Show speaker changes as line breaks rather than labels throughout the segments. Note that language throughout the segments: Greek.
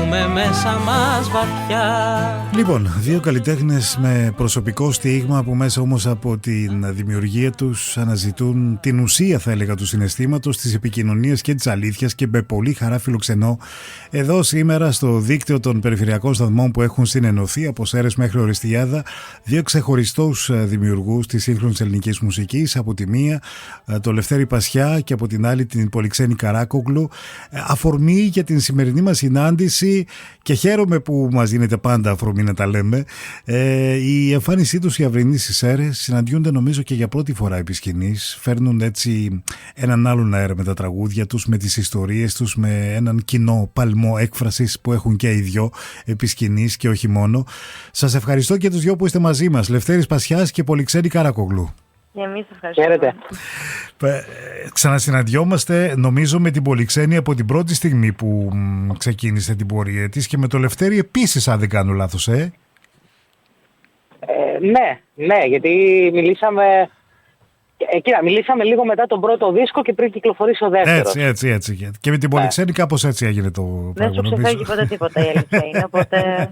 ζούμε μέσα μας βαθιά.
Λοιπόν, δύο καλλιτέχνες με προσωπικό στίγμα που μέσα όμως από την δημιουργία τους αναζητούν την ουσία, θα έλεγα, του συναισθήματος, της επικοινωνίας και της αλήθειας, και με πολύ χαρά φιλοξενώ εδώ σήμερα στο δίκτυο των περιφερειακών σταθμών που έχουν συνενωθεί από Σέρρες μέχρι Οριστιάδα δύο ξεχωριστούς δημιουργούς της σύγχρονης ελληνικής μουσικής. Από τη μία το Λευτέρη Πασιά και από την άλλη την Πολυξένη Καράκογλου. Αφορμή για την σημερινή μας συνάντηση, και χαίρομαι που μας δίνετε πάντα αφορμή να τα λέμε, η εμφάνισή τους η αυρινή στις Σέρρες. Συναντιούνται νομίζω και για πρώτη φορά επί σκηνής. Φέρνουν έτσι έναν άλλον αέρα με τα τραγούδια τους, με τις ιστορίες τους, με έναν κοινό παλμό έκφρασης που έχουν και οι δυο επί σκηνής και όχι μόνο. Σας ευχαριστώ και τους δυο που είστε μαζί μας, Λευτέρης Πασιάς και Πολυξένη Καράκογλου.
Εμείς ευχαριστούμε.
Ξανασυναντιόμαστε νομίζω με την Πολυξένη από την πρώτη στιγμή που ξεκίνησε την πορεία της, και με το Λευτέρη επίσης, αν δεν κάνω λάθος.
Ναι, γιατί μιλήσαμε λίγο μετά τον πρώτο δίσκο και πριν κυκλοφορήσει ο δεύτερος.
Έτσι. Και με την Πολυξένη κάπως έτσι έγινε το πράγμα.
Δεν σου ξεφεύγει ποτέ τίποτα, η αλήθεια είναι, οπότε...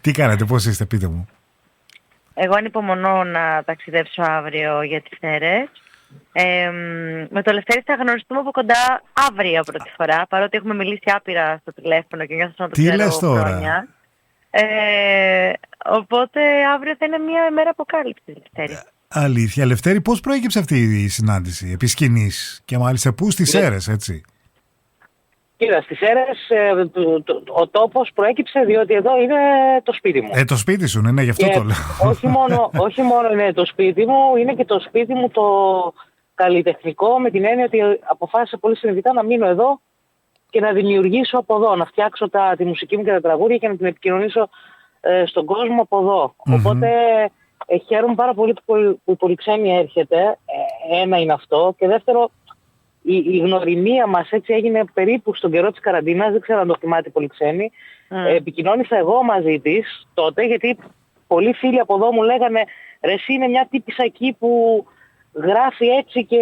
Τι κάνετε, πώς είστε, πείτε μου.
Εγώ ανυπομονώ να ταξιδέψω αύριο για τις Σέρρες. Με το Λευτέρη θα γνωριστούμε από κοντά αύριο πρώτη φορά, παρότι έχουμε μιλήσει άπειρα στο τηλέφωνο και νιώθω να το ξέρω.
Τι λες τώρα?
Χρόνια. Οπότε αύριο θα είναι μια ημέρα αποκάλυψης, Λευτέρη.
Αλήθεια. Λευτέρη, πώς προέκυψε αυτή η συνάντηση επί σκηνής, και μάλιστα πού, στις Σέρρες, έτσι?
Κοίτα, στις Σέρρες ο τόπος προέκυψε διότι εδώ είναι το σπίτι μου.
Το σπίτι σου, ναι, γι' αυτό
και
το λέω.
όχι μόνο είναι το σπίτι μου, είναι και το σπίτι μου το καλλιτεχνικό, με την έννοια ότι αποφάσισα πολύ συνειδητά να μείνω εδώ και να δημιουργήσω από εδώ, να φτιάξω τη μουσική μου και τα τραγούδια και να την επικοινωνήσω στον κόσμο από εδώ. Οπότε χαίρομαι πάρα πολύ που η Πολυξένη έρχεται. Ένα είναι αυτό. Και δεύτερο, η γνωριμία μας έτσι έγινε περίπου στον καιρό της καραντίνας. Δεν ξέρω αν το θυμάται η Πολυξένη. Επικοινώνησα εγώ μαζί της τότε, γιατί πολλοί φίλοι από εδώ μου λέγανε «Ρε, εσύ είναι μια τύπισσα εκεί που γράφει έτσι και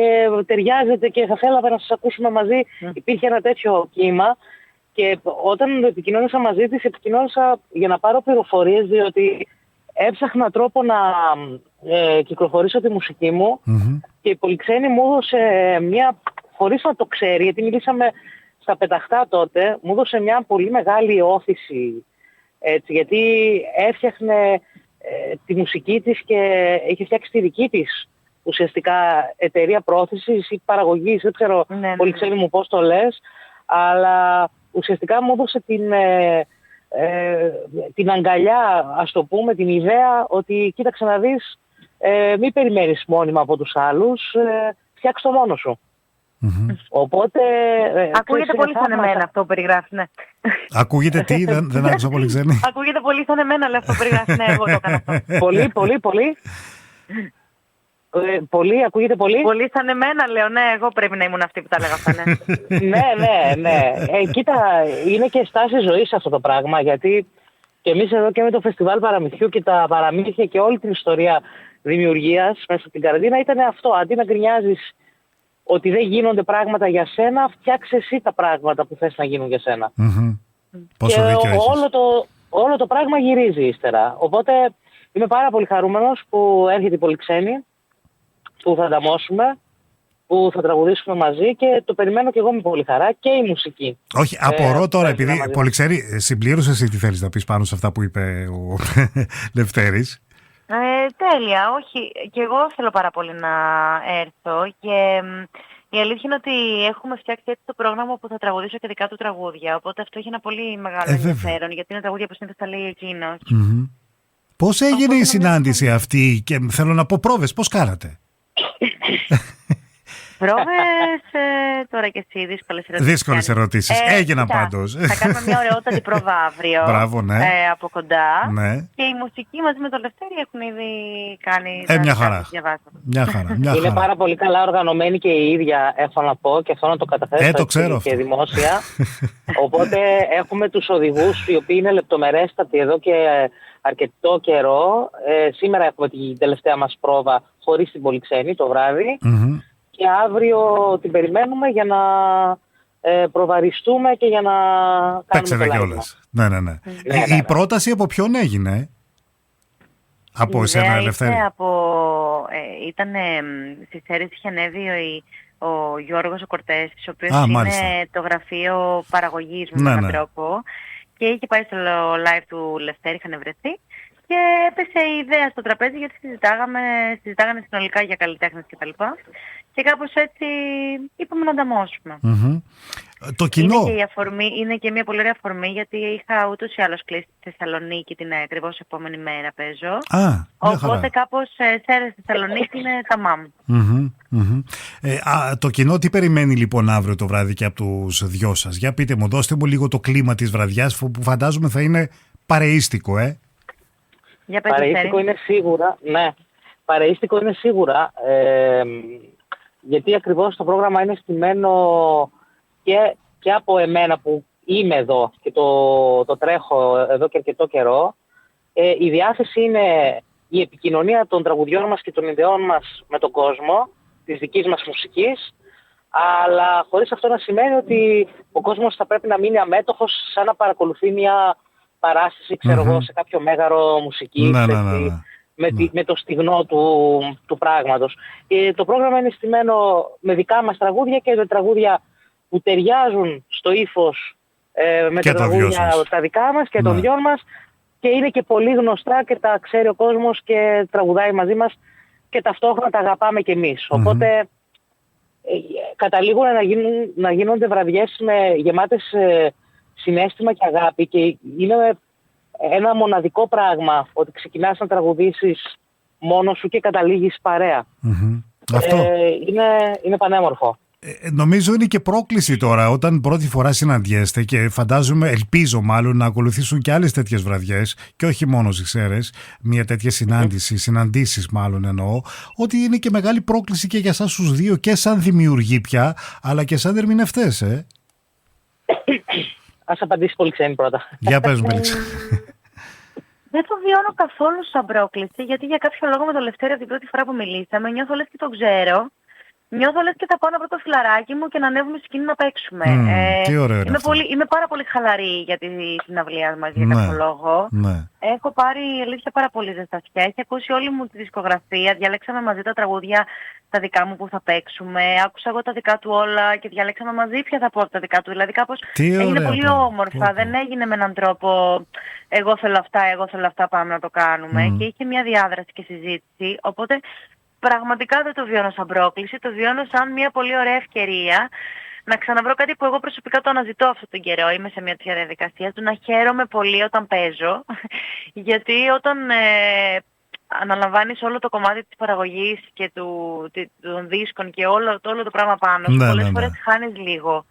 ταιριάζεται και θα θέλαμε να σας ακούσουμε μαζί». Υπήρχε ένα τέτοιο κύμα. Και όταν επικοινώνησα μαζί της, επικοινώνησα για να πάρω πληροφορίες, διότι έψαχνα τρόπο να κυκλοφορήσω τη μουσική μου, και η Πολυξένη μου έδωσε μια, χωρίς να το ξέρει, γιατί μιλήσαμε στα πεταχτά τότε, μου έδωσε μια πολύ μεγάλη όθηση, έτσι, γιατί έφτιαχνε τη μουσική της και είχε φτιάξει τη δική της ουσιαστικά εταιρεία πρόθεσης ή παραγωγής, δεν ξέρω, Πολυξένη μου πώς το λες, αλλά ουσιαστικά μου έδωσε την αγκαλιά, ας το πούμε, την ιδέα ότι κοίταξε να δεις, μην περιμένεις μόνιμα από τους άλλους, φτιάξ' το μόνο σου. Οπότε...
Ακούγεται πολύ σαν εμένα αυτό που περιγράφει, ναι.
Ακούγεται τι, δεν άκουσα πολύ ξένη.
Ακούγεται πολύ σαν εμένα, λέω, αυτό που περιγράφει, ναι, εγώ το έκανα αυτό.
Πολύ, ακούγεται πολύ.
Πολύ σαν εμένα, λέω, ναι, εγώ πρέπει να ήμουν αυτή που τα έλεγα αυτά, ναι.
ναι. Κοίτα, είναι και στάση ζωής αυτό το πράγμα, γιατί και εμείς εδώ και με το Φεστιβάλ Παραμυθιού και τα παραμύθια και όλη την ιστορία δημιουργίας μέσα στην καραντίνα ήταν αυτό. Αντί να γκρινιάζεις ότι δεν γίνονται πράγματα για σένα, φτιάξε εσύ τα πράγματα που θες να γίνουν για σένα.
Πόσο δίκιο έχεις.
Όλο το πράγμα γυρίζει ύστερα. Οπότε είμαι πάρα πολύ χαρούμενος που έρχεται η Πολυξένη, που θα ανταμώσουμε, που θα τραγουδήσουμε μαζί, και το περιμένω και εγώ με πολύ χαρά, και η μουσική.
Όχι, απορώ τώρα, επειδή Πολυξένη, συμπλήρωσε εσύ τι θέλεις να πεις πάνω σε αυτά που είπε ο Λευτέρης.
Τέλεια, όχι. Και εγώ θέλω πάρα πολύ να έρθω, και η αλήθεια είναι ότι έχουμε φτιάξει έτσι το πρόγραμμα που θα τραγουδήσω και δικά του τραγούδια, οπότε αυτό έχει ένα πολύ μεγάλο ενδιαφέρον, γιατί είναι τραγούδια που συνήθως τα λέει εκείνος.
Πώς έγινε η συνάντηση αυτή, και θέλω να πω πρόβες, πώς κάνατε?
Πρόβες, τώρα και εσύ,
δύσκολες ερωτήσεις. Έγιναν πάντως.
Θα κάνουμε μια ωραιότατη πρόβα αύριο.
Μπράβο, ναι.
Από κοντά.
Ναι.
Και η μουσική μαζί με το Λευτέρη έχουν ήδη κάνει.
Μια χαρά.
Είναι πάρα πολύ καλά οργανωμένη και η ίδια, έχω να πω, και αυτό να το καταθέσω και δημόσια. Οπότε έχουμε τους οδηγούς οι οποίοι είναι λεπτομερέστατοι εδώ και αρκετό καιρό. Σήμερα έχουμε την τελευταία μας πρόβα χωρίς την Πολυξένη το βράδυ. Και αύριο την περιμένουμε για να προβαριστούμε και για να κάνουμε
παίξετε κιόλας. Ναι. Η πρόταση από ποιον έγινε? Από εσένα, Ελευθέρη?
Ήταν στις αίρες είχε ανέβει ο Γιώργος ο Κορτές, ο οποίος είναι
μάλιστα.
το γραφείο παραγωγής μου με έναν τρόπο, και είχε πάει στο live του Λευτέρη, είχαν βρεθεί και έπεσε η ιδέα στο τραπέζι, γιατί συζητάγανε συνολικά για καλλιτέχνες κτλ. Και κάπως έτσι είπαμε να ανταμώσουμε.
Το κοινό.
Είναι και μια πολύ ωραία αφορμή, γιατί είχα ούτως ή άλλως κλείσει στη Θεσσαλονίκη την ακριβώς επόμενη μέρα παίζω. Οπότε κάπως σε Θεσσαλονίκη είναι τα μάμ.
Το κοινό τι περιμένει λοιπόν αύριο το βράδυ και από τους δυο σας? Για πείτε μου, δώστε μου λίγο το κλίμα της βραδιάς, που φαντάζομαι θα είναι παρεΐστικο,
Παρεΐστικο είναι σίγουρα, ναι. Παρεΐστικο είναι σίγουρα, γιατί ακριβώς το πρόγραμμα είναι στημένο και από εμένα που είμαι εδώ και το τρέχω εδώ και αρκετό καιρό. Η διάθεση είναι η επικοινωνία των τραγουδιών μας και των ιδεών μας με τον κόσμο, της δικής μας μουσικής, αλλά χωρίς αυτό να σημαίνει ότι ο κόσμος θα πρέπει να μείνει αμέτωχος σαν να παρακολουθεί μια παράσταση, ξέρω εγώ, σε κάποιο μέγαρο μουσικής, με το στιγνό του πράγματος. Το πρόγραμμα είναι στημένο με δικά μας τραγούδια και με τραγούδια που ταιριάζουν στο ύφος με τα τραγούδια τα δικά μας και των δυο μας, και είναι και πολύ γνωστά και τα ξέρει ο κόσμος και τραγουδάει μαζί μας και ταυτόχρονα τα αγαπάμε κι εμείς. Οπότε καταλήγουν να γίνονται βραδιές γεμάτες συναίσθημα και αγάπη, και είναι ένα μοναδικό πράγμα ότι ξεκινάς να τραγουδήσεις μόνος σου και καταλήγεις παρέα.
Αυτό
είναι πανέμορφο.
Νομίζω είναι και πρόκληση τώρα όταν πρώτη φορά συναντιέστε, και φαντάζομαι, ελπίζω μάλλον, να ακολουθήσουν και άλλες τέτοιες βραδιές και όχι μόνο στις Σέρρες, μια τέτοια συναντήσεις μάλλον εννοώ, ότι είναι και μεγάλη πρόκληση και για εσάς τους δύο, και σαν δημιουργοί πια, αλλά και σαν ερμηνευτές.
Ας απαντήσει Πολυξένη πρώτα.
Για πες μου,
Δεν το βιώνω καθόλου σαν πρόκληση, γιατί για κάποιο λόγο με τον Λευτέρη από την πρώτη φορά που μιλήσαμε νιώθω λες και τον ξέρω. Νιώθω λες και θα πάω να βρω το φιλαράκι μου και να ανέβουμε σκηνή να παίξουμε.
Τι ωραίο είναι αυτό.
Είμαι πάρα πολύ χαλαρή για τη συναυλία μας για κάποιο λόγο. Έχω πάρει αλήθεια πάρα πολύ ζεστασιά. Έχει ακούσει όλη μου τη δισκογραφία. Διαλέξαμε μαζί τα τραγούδια τα δικά μου που θα παίξουμε. Άκουσα εγώ τα δικά του όλα και διαλέξαμε μαζί ποια θα πω από τα δικά του. Δηλαδή κάπως έγινε πολύ όμορφα. Δεν έγινε με έναν τρόπο εγώ θέλω αυτά, πάμε να το κάνουμε. Και είχε μια διάδραση και συζήτηση. Οπότε πραγματικά δεν το βιώνω σαν πρόκληση, το βιώνω σαν μια πολύ ωραία ευκαιρία να ξαναβρω κάτι που εγώ προσωπικά το αναζητώ αυτόν τον καιρό. Είμαι σε μια τέτοια διαδικασία του να χαίρομαι πολύ όταν παίζω, γιατί όταν αναλαμβάνεις όλο το κομμάτι της παραγωγής και των δίσκων και όλο το πράγμα πάνω σου, πολλές φορές χάνεις λίγο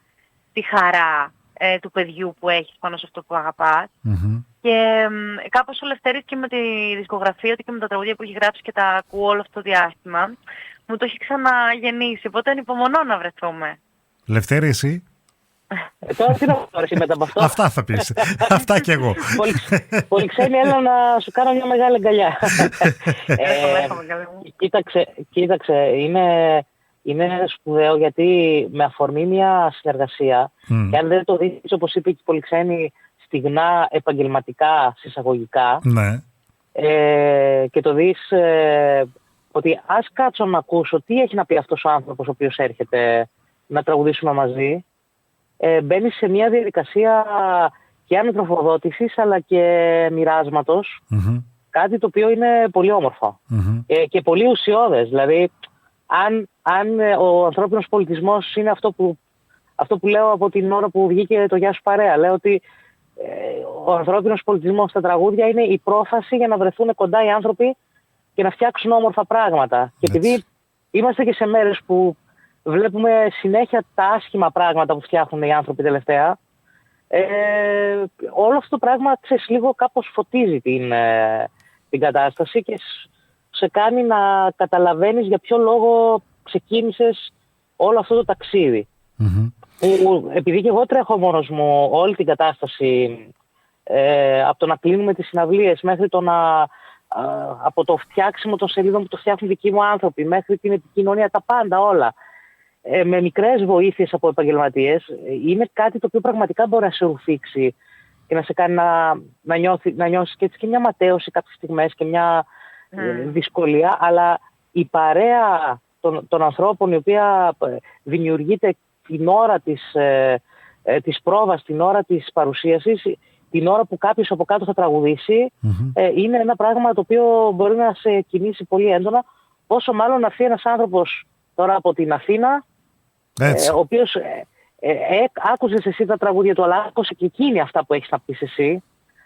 τη χαρά του παιδιού που έχεις πάνω σε αυτό που αγαπάς. Και κάπως ο Λευτέρης και με τη δισκογραφία του και με τα τραγούδια που έχει γράψει και τα ακούω όλο αυτό το διάστημα, μου το έχει ξαναγεννήσει. Οπότε ανυπομονώ να βρεθούμε.
Λευτέρη, εσύ?
Τώρα τι να πω εσύ μετά από αυτό?
Αυτά θα πεις. Αυτά κι εγώ.
Πολυξένη, έλα να σου κάνω μια μεγάλη αγκαλιά. Κοίταξε, είναι σπουδαίο, γιατί με αφορμή μια συνεργασία, και αν δεν το δεις, όπως είπε και η Πολυξένη, στιγνά επαγγελματικά, συσσαγωγικά, και το δεις ότι ας κάτσω να ακούσω τι έχει να πει αυτός ο άνθρωπος ο οποίος έρχεται να τραγουδήσουμε μαζί, μπαίνεις σε μια διαδικασία και ανατροφοδότησης αλλά και μοιράσματος, κάτι το οποίο είναι πολύ όμορφο και πολύ ουσιώδες. Δηλαδή αν ο ανθρώπινος πολιτισμός είναι αυτό που λέω από την ώρα που βγήκε το Γεια σου παρέα, λέω ότι ο ανθρώπινος πολιτισμός στα τραγούδια είναι η πρόφαση για να βρεθούν κοντά οι άνθρωποι και να φτιάξουν όμορφα πράγματα. Και επειδή είμαστε και σε μέρες που βλέπουμε συνέχεια τα άσχημα πράγματα που φτιάχνουν οι άνθρωποι τελευταία, όλο αυτό το πράγμα, ξέρεις, λίγο κάπως φωτίζει την κατάσταση και σε κάνει να καταλαβαίνεις για ποιο λόγο ξεκίνησες όλο αυτό το ταξίδι. Επειδή και εγώ τρέχω μόνος μου όλη την κατάσταση, από το να κλείνουμε τις συναυλίες μέχρι από το φτιάξιμο των σελίδων που το φτιάχνουν δικοί μου άνθρωποι, μέχρι την επικοινωνία, τα πάντα όλα. με μικρές βοήθειες από επαγγελματίες, είναι κάτι το οποίο πραγματικά μπορεί να σε ρουφήξει και να σε κάνει να νιώσεις και, έτσι, και μια ματέωση κάποιες στιγμές και μια δυσκολία, αλλά η παρέα των ανθρώπων η οποία δημιουργείται την ώρα της πρόβας, την ώρα της παρουσίασης, την ώρα που κάποιος από κάτω θα τραγουδήσει, είναι ένα πράγμα το οποίο μπορεί να σε κινήσει πολύ έντονα, όσο μάλλον να έρθει ένας άνθρωπος τώρα από την Αθήνα, ο οποίος άκουσες εσύ τα τραγούδια του, αλλά άκουσε και εκείνη αυτά που έχεις να πεις εσύ.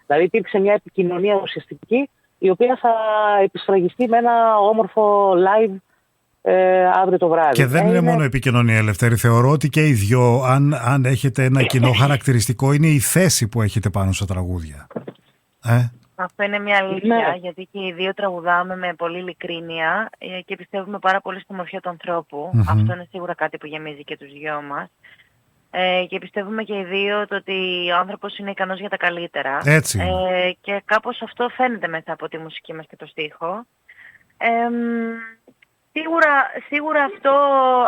Δηλαδή υπήρξε μια επικοινωνία ουσιαστική, η οποία θα επισφραγιστεί με ένα όμορφο live αύριο το βράδυ.
Και δεν είναι μόνο επικοινωνία, Ελευθέρη. Θεωρώ ότι και οι δυο, αν έχετε ένα κοινό χαρακτηριστικό, είναι η θέση που έχετε πάνω στα τραγούδια.
Αυτό είναι μια αλήθεια, γιατί και οι δύο τραγουδάμε με πολύ ειλικρίνεια και πιστεύουμε πάρα πολύ στη μορφιά του ανθρώπου. Αυτό είναι σίγουρα κάτι που γεμίζει και τους δυο μας. Και πιστεύουμε και οι δύο το ότι ο άνθρωπος είναι ικανός για τα καλύτερα.
Έτσι.
Και κάπως αυτό φαίνεται μέσα από τη μουσική μας και το στίχο. Σίγουρα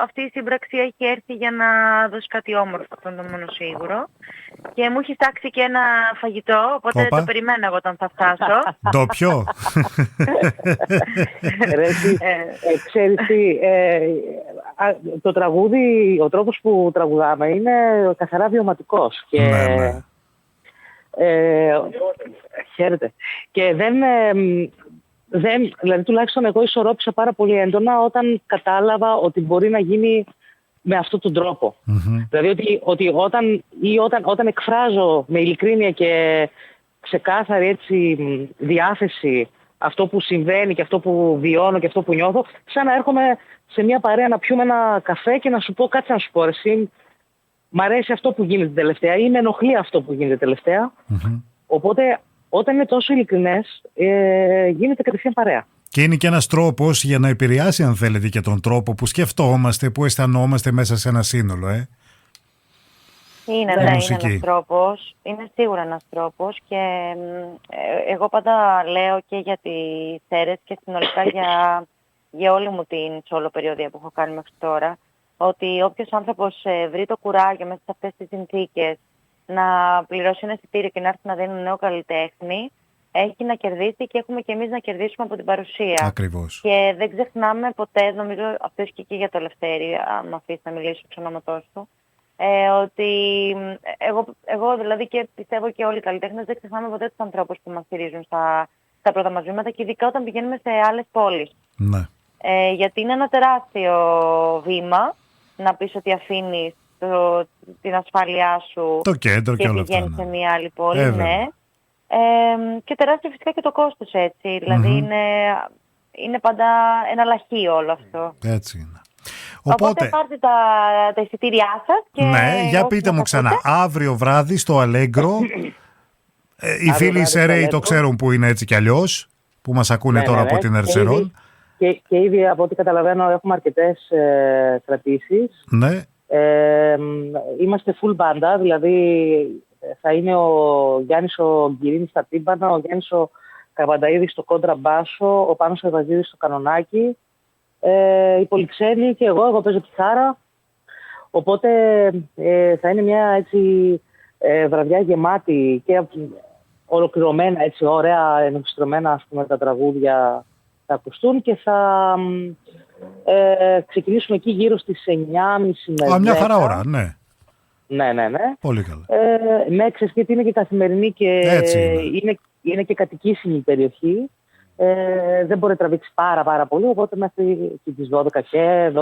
αυτή η σύμπραξη έχει έρθει για να δώσει κάτι όμορφο, αυτό είναι το μόνο σίγουρο. Και μου έχει τάξει και ένα φαγητό, οπότε το περιμένω εγώ όταν θα φτάσω.
Ντόπιο.
Ξέρεις τι, το τραγούδι, ο τρόπος που τραγουδάμε είναι καθαρά βιωματικός. Και χαίρετε. Και δηλαδή τουλάχιστον εγώ ισορρόπησα πάρα πολύ έντονα όταν κατάλαβα ότι μπορεί να γίνει με αυτόν τον τρόπο. Δηλαδή ότι όταν εκφράζω με ειλικρίνεια και ξεκάθαρη έτσι διάθεση αυτό που συμβαίνει και αυτό που βιώνω και αυτό που νιώθω, σαν να έρχομαι σε μια παρέα να πιούμε ένα καφέ και να σου πω, κάτσε να σου πω, εσύ μ' αρέσει αυτό που γίνεται τελευταία ή με ενοχλεί αυτό που γίνεται τελευταία. Οπότε όταν είναι τόσο ειλικρινές, γίνεται κατευθείαν παρέα.
Και είναι και ένας τρόπος για να επηρεάσει, αν θέλετε, και τον τρόπο που σκεφτόμαστε, που αισθανόμαστε μέσα σε ένα σύνολο.
Είναι ένας τρόπος. Είναι σίγουρα ένας τρόπος και εγώ πάντα λέω και για τις αίρες και συνολικά για όλη μου την solo περιοδία που έχω κάνει μέχρι τώρα, ότι όποιος άνθρωπος βρει το κουράγιο μέσα σε αυτές τις συνθήκες να πληρώσει ένα εισιτήριο και να έρθει να δει ένα νέο καλλιτέχνη, έχει να κερδίσει και έχουμε και εμείς να κερδίσουμε από την παρουσία.
Ακριβώς.
Και δεν ξεχνάμε ποτέ, νομίζω αυτό ισχύει και για το Ελευθέρη, αν με αφήσει να μιλήσω εξ ονόματός του, ότι εγώ δηλαδή και πιστεύω και όλοι οι καλλιτέχνες δεν ξεχνάμε ποτέ τους ανθρώπους που μας στηρίζουν στα πρώτα μας βήματα και ειδικά όταν πηγαίνουμε σε άλλες πόλεις.
Ναι.
Γιατί είναι ένα τεράστιο βήμα να πεις ότι αφήνεις την ασφάλειά σου
το κέντρο και
πηγαίνεις σε μια άλλη πόλη. Ναι. Και τεράστιο φυσικά και το κόστος, έτσι. Δηλαδή είναι πάντα ένα λαχείο όλο αυτό.
Έτσι είναι.
Οπότε πάρτε τα εισιτήριά σας και...
Ναι, για πείτε μου ξανά. Αύριο βράδυ στο Αλέγκρο. Οι φίλοι Σερέι το ξέρουν που είναι έτσι κι αλλιώς, που μας ακούνε τώρα από την Ερσερόν.
Και ήδη από ό,τι καταλαβαίνω έχουμε αρκετές κρατήσεις.
Ναι.
Είμαστε full banda, δηλαδή θα είναι ο Γιάννης ο Γκυρίνης στα τύμπανα, ο Γιάννης ο Καβανταίδης στο κόντρα μπάσο, ο Πάνος ο Ευαζίδης στο κανονάκι, οι Πολυξένοι και εγώ παίζω κιθάρα. Οπότε θα είναι μια έτσι βραδιά γεμάτη και ολοκληρωμένα, έτσι ωραία ενορχιστρωμένα, ας πούμε, τα τραγούδια θα ακουστούν και θα ξεκινήσουμε εκεί γύρω στις 9.30 με 10.
Μια χαρά ώρα, ναι.
Ναι.
Πολύ καλά.
Ναι, ξέρεις, γιατί είναι και καθημερινή και είναι και κατοικήσιμη η περιοχή. Δεν μπορεί να τραβήξει πάρα πολύ, οπότε μέχρι τις 12 και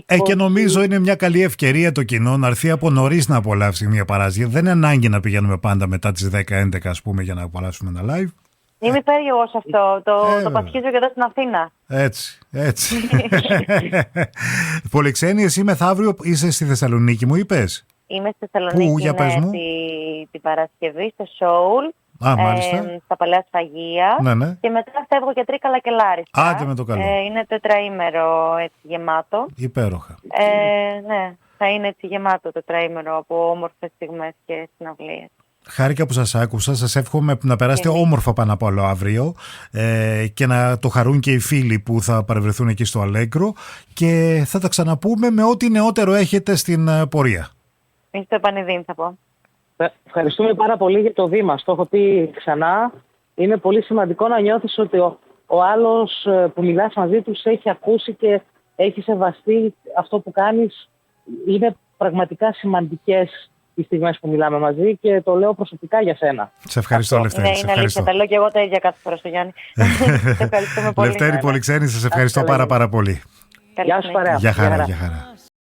20.
Και νομίζω είναι μια καλή ευκαιρία το κοινό να έρθει από νωρίς να απολαύσει μια παράσταση. Δεν είναι ανάγκη να πηγαίνουμε πάντα μετά τις 10-11, ας πούμε, για να απολαύσουμε ένα live.
Είμαι περίεργος αυτό. Το πασχίζω και εδώ στην Αθήνα.
Έτσι. Πολυξένη, εσύ μεθαύριο είσαι στη Θεσσαλονίκη, μου είπες?
Είμαι στη Θεσσαλονίκη.
Πού, για πες μου?
Την Παρασκευή στο Soul. Στα Παλαιά Σφαγεία.
Ναι.
Και μετά φεύγω για Τρίκαλα και Λάρισα.
Άντε με το καλό.
Είναι τετραήμερο έτσι γεμάτο.
Υπέροχα.
Ναι, θα είναι έτσι γεμάτο τετραήμερο από όμορφες στιγμές και συναυλίες.
Χάρηκα που σας άκουσα. Σας εύχομαι να περάσετε όμορφα πάνω απ' όλο αύριο και να το χαρούν και οι φίλοι που θα παρευρεθούν εκεί στο Αλέγκρο, και θα τα ξαναπούμε με ό,τι νεότερο έχετε στην πορεία.
Είστε επανειδήν, θα πω.
Ευχαριστούμε πάρα πολύ για το βήμα. Το έχω πει ξανά. Είναι πολύ σημαντικό να νιώθεις ότι ο άλλος που μιλάς μαζί του σε έχει ακούσει και έχει σεβαστεί αυτό που κάνεις. Είναι πραγματικά σημαντικές οι στιγμές που μιλάμε μαζί και το λέω προσωπικά για σένα.
Σε ευχαριστώ, Λευτέρη.
Είναι αλήθεια, τα λέω και εγώ τα ίδια κάθε φορά στο Γιάννη. Σε ευχαριστούμε πολύ.
Λευτέρη Πολυξένη, σας ευχαριστώ πάρα πολύ.
Γεια σου παρέα.
Γεια χαρά.